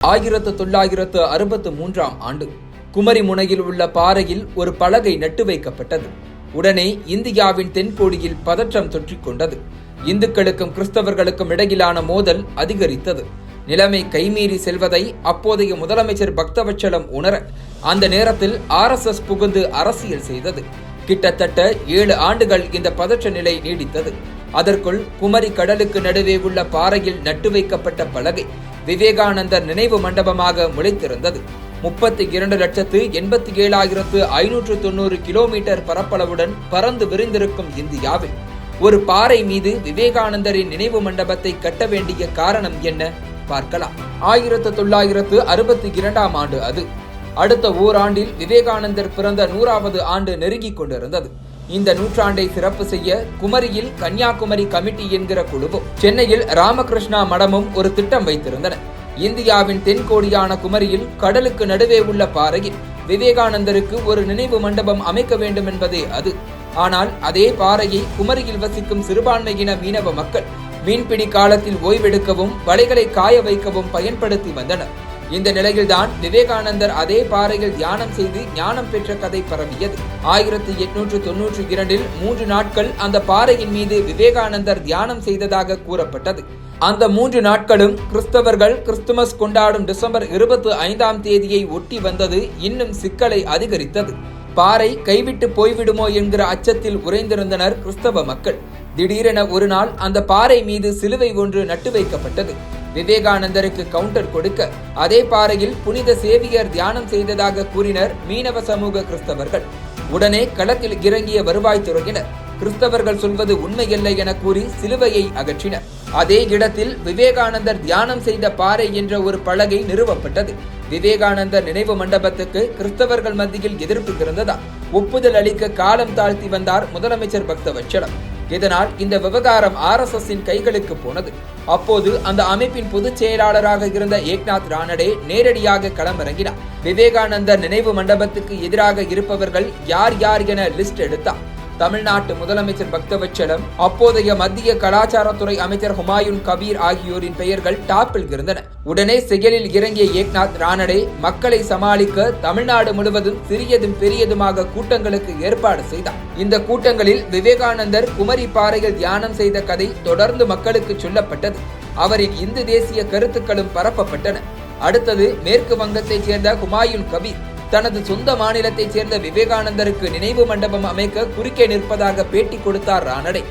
1963ஆம் ஆண்டு குமரி முனையில் உள்ள பாறையில் ஒரு பலகை நட்டு வைக்கப்பட்டது. உடனே இந்தியாவின் தென்கோடியில் பதற்றம் தொற்றிக் கொண்டது. இந்துக்களுக்கும் கிறிஸ்தவர்களுக்கும் இடையிலான மோதல் அதிகரித்தது. நிலைமை கைமீறி செல்வதை அப்போதைய முதலமைச்சர் பக்தவச்சலம் உணர அந்த நேரத்தில் RSS புகுந்து அரசியல் செய்தது. கிட்டத்தட்ட 7 ஆண்டுகள் இந்த பதற்ற நிலை நீடித்தது. அதற்குள் குமரி கடலுக்கு நடுவே உள்ள பாறையில் நட்டு வைக்கப்பட்ட பலகை விவேகானந்தர் நினைவு மண்டபமாக முளைத்திருந்தது. 32,87,590 கிலோமீட்டர் பரப்பளவுடன் பறந்து விரிந்திருக்கும் இந்தியாவில் ஒரு பாறை மீது விவேகானந்தரின் நினைவு மண்டபத்தை கட்ட வேண்டிய காரணம் என்ன பார்க்கலாம். 1962ஆம் ஆண்டு அது. அடுத்த ஓராண்டில் விவேகானந்தர் பிறந்த 100வது ஆண்டு நெருங்கிக் கொண்டிருந்தது. இந்த நூற்றாண்டை சிறப்பு செய்ய குமரியில் கன்னியாகுமரி கமிட்டி என்கிற குழுவும் சென்னையில் ராமகிருஷ்ணா மடமும் ஒரு திட்டம் வைத்திருந்தன. இந்தியாவின் தென்கோடியான குமரியில் கடலுக்கு நடுவே உள்ள பாறையில் விவேகானந்தருக்கு ஒரு நினைவு மண்டபம் அமைக்க வேண்டும் என்பதே அது. ஆனால் அதே பாறையை குமரியில் வசிக்கும் சிறுபான்மையின மீனவ மக்கள் மீன்பிடி காலத்தில் ஓய்வெடுக்கவும் வலைகளை காய வைக்கவும் பயன்படுத்தி வந்தனர். இந்த நிலையில்தான் விவேகானந்தர் அதே பாறையில் தியானம் செய்து ஞானம் பெற்ற கதை பரவியது. 1892இல் 3 நாட்கள் அந்த பாறையின் மீது விவேகானந்தர் தியானம் செய்ததாக கூறப்பட்டது. அந்த 3 நாட்களும் கிறிஸ்தவர்கள் கிறிஸ்துமஸ் கொண்டாடும் டிசம்பர் 25ஆம் தேதியை ஒட்டி வந்தது இன்னும் சிக்கலை அதிகரித்தது. பாறை கைவிட்டு போய்விடுமோ என்கிற அச்சத்தில் உறைந்திருந்தனர் கிறிஸ்தவ மக்கள். திடீரென ஒரு நாள் அந்த பாறை மீது சிலுவை ஒன்று நட்டு வைக்கப்பட்டது. விவேகானந்தருக்கு கவுண்டர் கொடுக்க அதே பாறையில் புனித சேவியர் தியானம் செய்ததாக கூறினர் மீனவ சமூக கிறிஸ்தவர்கள். உடனே களத்தில் இறங்கிய வருவாய்த்துறையினர் கிறிஸ்தவர்கள் சொல்வது உண்மையல்ல என கூறி சிலுவையை அகற்றினர். அதே இடத்தில் விவேகானந்தர் தியானம் செய்த பாறை என்ற ஒரு பலகை நிறுவப்பட்டது. விவேகானந்தர் நினைவு மண்டபத்துக்கு கிறிஸ்தவர்கள் மத்தியில் எதிர்ப்பு இருந்ததால் ஒப்புதல் அளிக்க காலம் தாழ்த்தி வந்தார் முதலமைச்சர் பக்தவச்சலம். இதனால் இந்த விவகாரம் RSSின் கைகளுக்கு போனது. அப்போது அந்த அமைப்பின் பொதுச் செயலாளராக இருந்த ஏக்நாத் ரானடே நேரடியாக களமிறங்கினார். விவேகானந்தர் நினைவு மண்டபத்துக்கு எதிராக இருப்பவர்கள் யார் யார் என லிஸ்ட் எடுத்தார். தமிழ்நாட்டு முதலமைச்சர் பக்தவச்சலம், அப்போதைய மத்திய கலாச்சாரத்துறை அமைச்சர் ஹுமாயூன் கபீர் ஆகியோரின் பெயர்கள் டாப்பில் இருந்தன. உடனே செயலில் இறங்கிய ஏக்நாத் ரானடே மக்களை சமாளிக்க தமிழ்நாடு முழுவதும் சிறியதும் பெரியதுமாக கூட்டங்களுக்கு ஏற்பாடு செய்தார். இந்த கூட்டங்களில் விவேகானந்தர் குமரி பாறையில் தியானம் செய்த கதை தொடர்ந்து மக்களுக்கு சொல்லப்பட்டது. அவரின் இந்து தேசிய கருத்துக்களும் பரப்பப்பட்டன. அடுத்தது மேற்கு வங்கத்தைச் சேர்ந்த ஹுமாயூன் கபீர் தனது சொந்த மாநிலத்தைச் சேர்ந்த விவேகானந்தருக்கு நினைவு மண்டபம் அமைக்க குறுக்கே நிற்பதாக பேட்டி கொடுத்தார் ரானடே.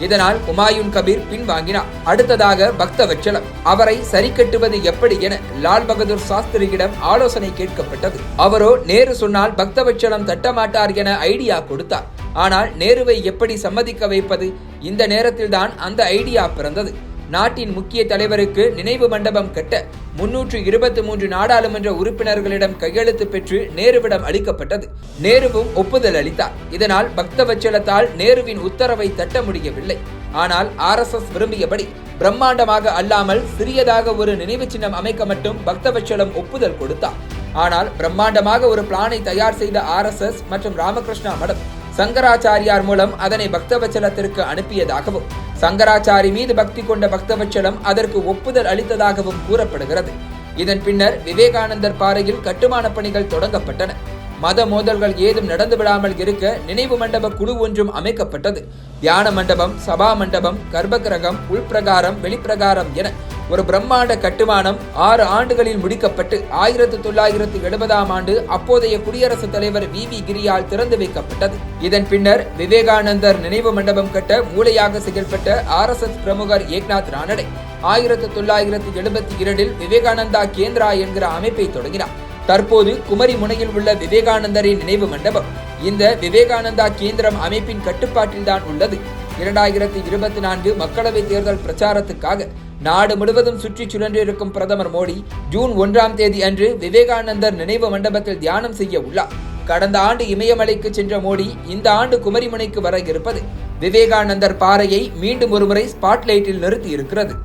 இதனால் ஹுமாயூன் கபீர் பின்வாங்கினார். அடுத்ததாக பக்தவச்சலம், அவரை சரி கட்டுவது எப்படி என லால் பகதூர் சாஸ்திரியிடம் ஆலோசனை கேட்கப்பட்டது. அவரோ நேரு சொன்னால் பக்தவச்சலம் தட்டமாட்டார் என ஐடியா கொடுத்தார். ஆனால் நேருவை எப்படி சம்மதிக்க வைப்பது? இந்த நேரத்தில்தான் அந்த ஐடியா பிறந்தது. நாட்டின் முக்கிய தலைவருக்கு நினைவு மண்டபம் கட்ட 323 நாடாளுமன்ற உறுப்பினர்களிடம் கையெழுத்து பெற்று நேருவிடம் அளிக்கப்பட்டது. நேருவும் ஒப்புதல் அளித்தார். இதனால் பக்தவச்சலத்தால் நேருவின் உத்தரவை தட்ட முடியவில்லை. ஆனால் RSS விரும்பியபடி பிரம்மாண்டமாக அல்லாமல் சிறியதாக ஒரு நினைவு சின்னம் அமைக்க மட்டும் பக்தவச்சலம் ஒப்புதல் கொடுத்தார். ஆனால் பிரம்மாண்டமாக ஒரு பிளானை தயார் செய்த RSS மற்றும் ராமகிருஷ்ணா மடம் சங்கராச்சாரியார் மூலம் அதனை பக்தவச்சலத்திற்கு அனுப்பியதாகவும் சங்கராச்சாரி மீது பக்தி கொண்ட பக்தவச்சலம் அதற்கு ஒப்புதல் அளித்ததாகவும் கூறப்படுகிறது. இதன் பின்னர் விவேகானந்தர் பாறையில் கட்டுமான பணிகள் தொடங்கப்பட்டன. மத மோதல்கள் ஏதும் நடந்து விடாமல் இருக்க நினைவு மண்டப குழு ஒன்றும் அமைக்கப்பட்டது. தியான மண்டபம், சபா மண்டபம், கர்ப்பகிரகம், உள்பிரகாரம், வெளிப்பிரகாரம் என ஒரு பிரம்மாண்ட கட்டுமானம் 6 ஆண்டுகளில் முடிக்கப்பட்டு 1970ஆம் ஆண்டு அப்போதைய குடியரசுத் தலைவர் V.V. கிரியால் திறந்து வைக்கப்பட்டது. இதன் பின்னர் விவேகானந்தர் நினைவு மண்டபம் கட்ட மூளையாக செயல்பட்ட RSS பிரமுகர் ஏக்நாத் ரானடே 1972இல் விவேகானந்தா கேந்திரா என்கிற அமைப்பை தொடங்கினார். தற்போது குமரி முனையில் உள்ள விவேகானந்தரின் நினைவு மண்டபம் இந்த விவேகானந்தா கேந்திரம் அமைப்பின் கட்டுப்பாட்டில்தான் உள்ளது. 2024 மக்களவைத் தேர்தல் பிரச்சாரத்துக்காக நாடு முழுவதும் சுற்றி சுழன்றிருக்கும் பிரதமர் மோடி ஜூன் 1ஆம் தேதி அன்று விவேகானந்தர் நினைவு மண்டபத்தில் தியானம் செய்ய உள்ளார். கடந்த ஆண்டு இமயமலைக்கு சென்ற மோடி இந்த ஆண்டு குமரிமுனைக்கு வர இருப்பது விவேகானந்தர் பாறையை மீண்டும் ஒருமுறை ஸ்பாட்லைட்டில் நிறுத்தி இருக்கிறது.